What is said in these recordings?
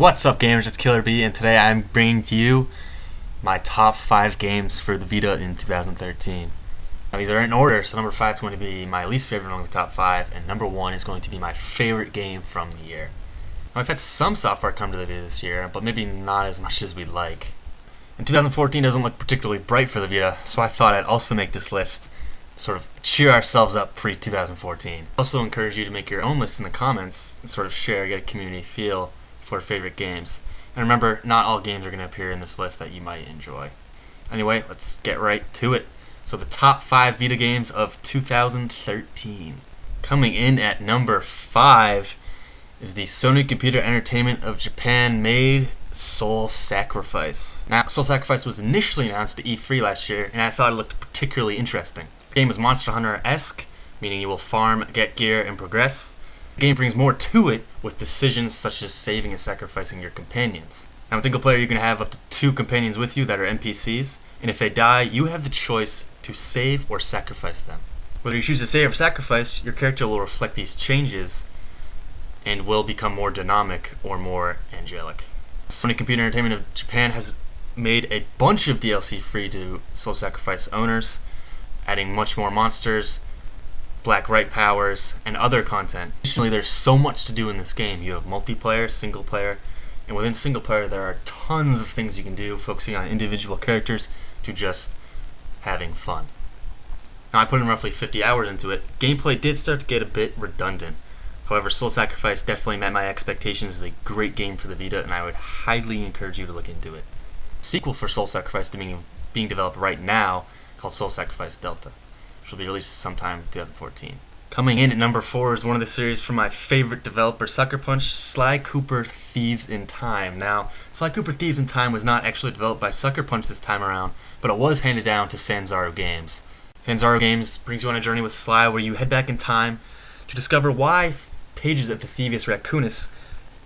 What's up, gamers? It's Killer B, and today I'm bringing to you my top 5 games for the Vita in 2013. Now, these are in order, so number 5 is going to be my least favorite among the top 5, and number 1 is going to be my favorite game from the year. Now, I've had some software come to the Vita this year, but maybe not as much as we'd like. And 2014 doesn't look particularly bright for the Vita, so I thought I'd also make this list sort of cheer ourselves up pre-2014. Also encourage you to make your own list in the comments and sort of share, get a community feel for favorite games. And remember, not all games are going to appear in this list that you might enjoy. Anyway, let's get right to it. So the top 5 Vita games of 2013. Coming in at number 5 is the Sony Computer Entertainment of Japan made Soul Sacrifice. Now, Soul Sacrifice was initially announced at E3 last year, and I thought it looked particularly interesting. The game is Monster Hunter-esque, meaning you will farm, get gear, and progress. The game brings more to it with decisions such as saving and sacrificing your companions. Now, in single player, you can have up to 2 companions with you that are NPCs, and if they die, you have the choice to save or sacrifice them. Whether you choose to save or sacrifice, your character will reflect these changes and will become more dynamic or more angelic. Sony Computer Entertainment of Japan has made a bunch of DLC free to Soul Sacrifice owners, adding much more monsters, black right powers, and other content. Additionally, there's so much to do in this game. You have multiplayer, single player, and within single player there are tons of things you can do, focusing on individual characters to just having fun. Now, I put in roughly 50 hours into it. Gameplay did start to get a bit redundant. However, Soul Sacrifice definitely met my expectations as a great game for the Vita, and I would highly encourage you to look into it. A sequel for Soul Sacrifice to being developed right now, called Soul Sacrifice Delta, which will be released sometime in 2014. Coming in at number 4 is one of the series from my favorite developer, Sucker Punch, Sly Cooper Thieves in Time. Now, Sly Cooper Thieves in Time was not actually developed by Sucker Punch this time around, but it was handed down to Sanzaru Games. Sanzaru Games brings you on a journey with Sly where you head back in time to discover why pages of the Thievius Raccoonus,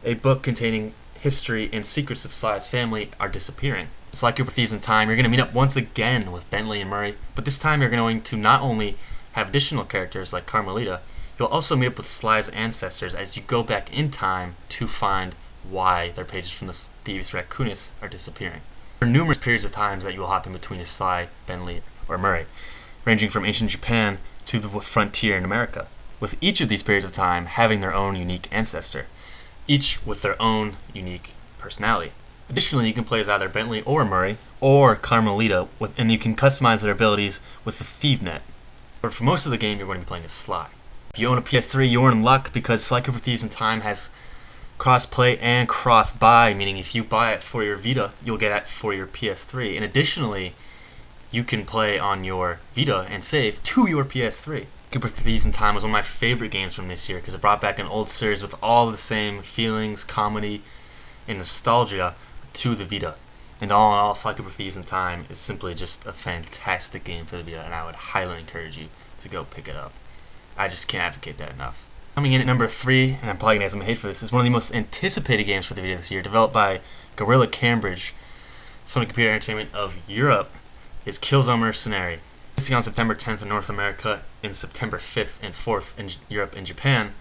a book containing history and secrets of Sly's family, are disappearing. It's like Cooper Thieves in Time. You're going to meet up once again with Bentley and Murray, but this time you're going to not only have additional characters like Carmelita, you'll also meet up with Sly's ancestors as you go back in time to find why their pages from the Thievius Raccoonus are disappearing. There are numerous periods of times that you will hop in between Sly, Bentley, or Murray, ranging from ancient Japan to the frontier in America, with each of these periods of time having their own unique ancestor, each with their own unique personality. Additionally, you can play as either Bentley or Murray, or Carmelita, and you can customize their abilities with the ThieveNet. But for most of the game, you're going to be playing as Sly. If you own a PS3, you're in luck because Sly Cooper Thieves in Time has cross-play and cross-buy, meaning if you buy it for your Vita, you'll get it for your PS3. And additionally, you can play on your Vita and save to your PS3. Cooper Thieves in Time was one of my favorite games from this year because it brought back an old series with all the same feelings, comedy, and nostalgia to the Vita. And all in all, Sly Cooper Thieves in Time is simply just a fantastic game for the Vita, and I would highly encourage you to go pick it up. I just can't advocate that enough. Coming in at number 3, and I'm probably going to get some hate for this, is one of the most anticipated games for the Vita this year, developed by Guerrilla Cambridge, Sony Computer Entertainment of Europe, is Killzone Mercenary. Releasing on September 10th in North America and September 5th and 4th in Europe and Japan,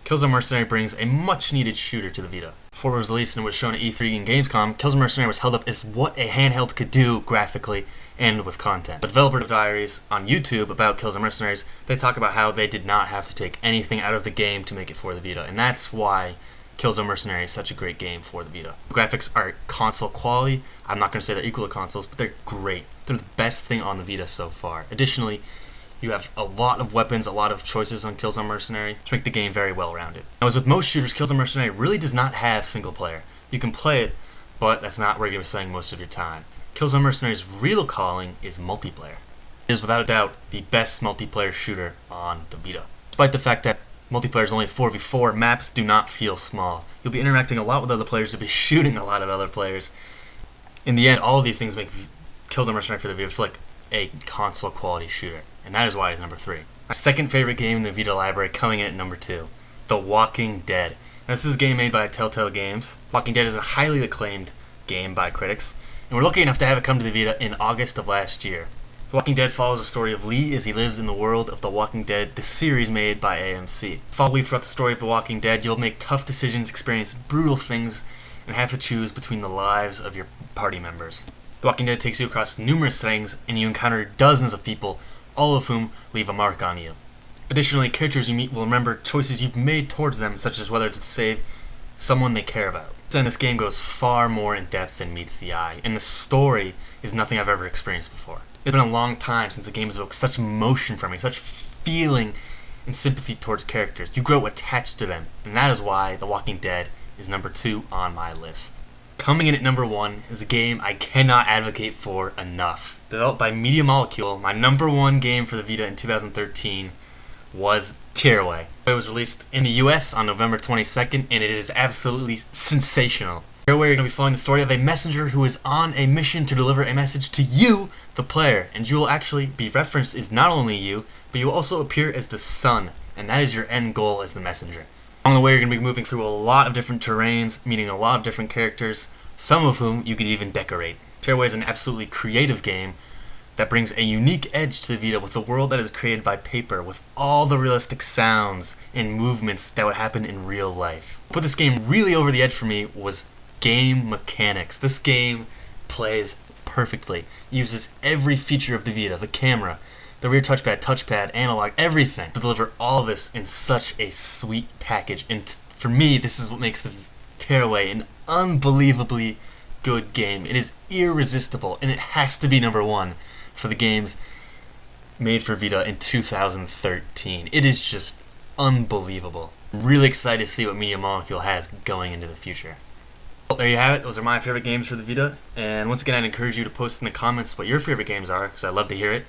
Killzone Mercenary brings a much-needed shooter to the Vita. Before it was released and was shown at E3 and Gamescom, Killzone Mercenary was held up as what a handheld could do graphically and with content. The developer diaries on YouTube about Killzone Mercenaries, they talk about how they did not have to take anything out of the game to make it for the Vita, and that's why Killzone Mercenary is such a great game for the Vita. The graphics are console quality. I'm not going to say they're equal to consoles, but they're great. They're the best thing on the Vita so far. Additionally, you have a lot of weapons, a lot of choices on Killzone Mercenary to make the game very well-rounded. Now, as with most shooters, Killzone Mercenary really does not have single player. You can play it, but that's not where you're going to be spending most of your time. Killzone Mercenary's real calling is multiplayer. It is without a doubt the best multiplayer shooter on the Vita. Despite the fact that multiplayer is only 4v4, maps do not feel small. You'll be interacting a lot with other players, you'll be shooting a lot of other players. In the end, all of these things make Killzone Mercenary for the Vita feel like a console quality shooter, and that is why it's number 3. My second favorite game in the Vita library, coming in at number 2, The Walking Dead. Now, this is a game made by Telltale Games. Walking Dead is a highly acclaimed game by critics, and we're lucky enough to have it come to the Vita in August of last year. The Walking Dead follows the story of Lee as he lives in the world of The Walking Dead, the series made by AMC. Follow Lee throughout the story of The Walking Dead, you'll make tough decisions, experience brutal things, and have to choose between the lives of your party members. The Walking Dead takes you across numerous settings, and you encounter dozens of people, all of whom leave a mark on you. Additionally, characters you meet will remember choices you've made towards them, such as whether to save someone they care about. And this game goes far more in depth than meets the eye, and the story is nothing I've ever experienced before. It's been a long time since a game has evoked such emotion from me, such feeling and sympathy towards characters. You grow attached to them, and that is why The Walking Dead is number 2 on my list. Coming in at number 1 is a game I cannot advocate for enough. Developed by Media Molecule, my number 1 game for the Vita in 2013 was Tearaway. It was released in the US on November 22nd, and it is absolutely sensational. Tearaway, you're going to be following the story of a messenger who is on a mission to deliver a message to you, the player, and you will actually be referenced as not only you, but you will also appear as the sun, and that is your end goal as the messenger. Along the way, you're going to be moving through a lot of different terrains, meeting a lot of different characters, some of whom you can even decorate. Tearaway is an absolutely creative game that brings a unique edge to the Vita with a world that is created by paper, with all the realistic sounds and movements that would happen in real life. What put this game really over the edge for me was game mechanics. This game plays perfectly. It uses every feature of the Vita, the camera, the rear touchpad, analog, everything, to deliver all of this in such a sweet package. And for me, this is what makes the Tearaway an unbelievably good game. It is irresistible, and it has to be number 1 for the games made for Vita in 2013. It is just unbelievable. I'm really excited to see what Media Molecule has going into the future. Well, there you have it. Those are my favorite games for the Vita. And once again, I'd encourage you to post in the comments what your favorite games are, because I'd love to hear it.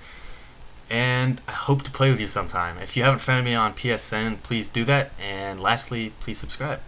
And I hope to play with you sometime. If you haven't found me on PSN, please do that. And lastly, please subscribe.